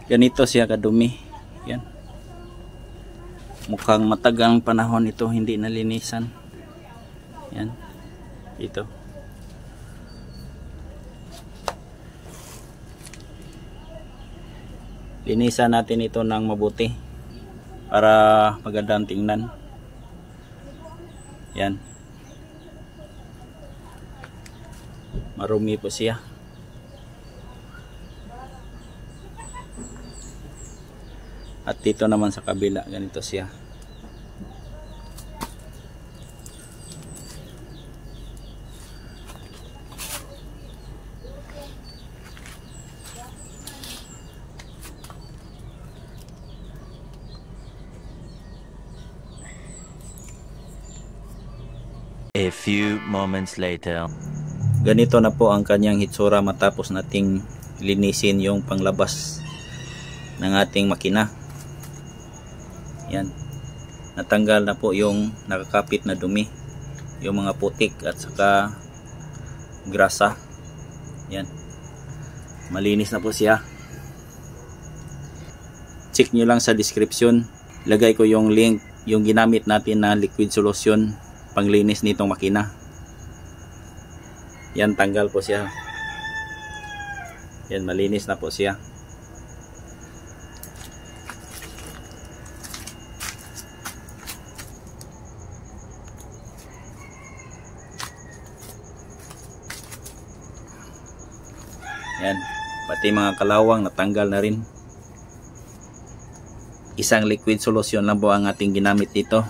Ganito siya kadumi. Yan. Mukhang matagang panahon ito hindi nalinisan. Yan. Ito. Linisan natin ito ng mabuti para magandang tingnan. Yan. Marumi po siya. At dito naman sa kabila, ganito siya. A few moments later. Ganito na po ang kanyang hitsura matapos nating linisin yung panglabas ng ating makina. Yan. Natanggal na po yung nakakapit na dumi, yung mga putik at saka grasa. Yan. Malinis na po siya. Check nyo lang sa description. Lagay ko yung link, yung ginamit natin na liquid solution panglinis nitong makina. Yan, tanggal po siya. Yan, malinis na po siya. Yan, pati mga kalawang natanggal na rin. Isang liquid solution lang po ang ating ginamit dito.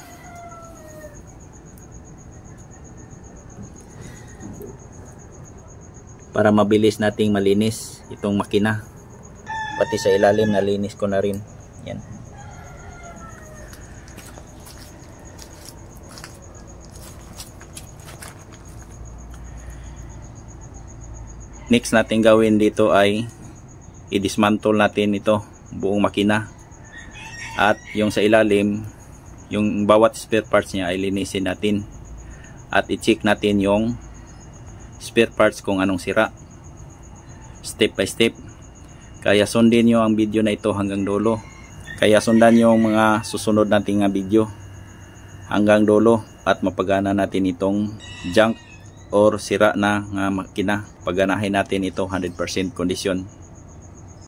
Para mabilis nating malinis itong makina. Pati sa ilalim nalinis ko na rin. Yan. Next natin gawin dito ay i-dismantle natin ito, buong makina. At yung sa ilalim, yung bawat spare parts niya ay linisin natin. At i-check natin yung spare parts kung anong sira. Step by step. Kaya sundin nyo ang video na ito hanggang dulo. Kaya sundan nyo ang mga susunod nating video hanggang dulo at mapagana natin itong junk or sira na nga makina. Paganahin natin ito 100% kondisyon.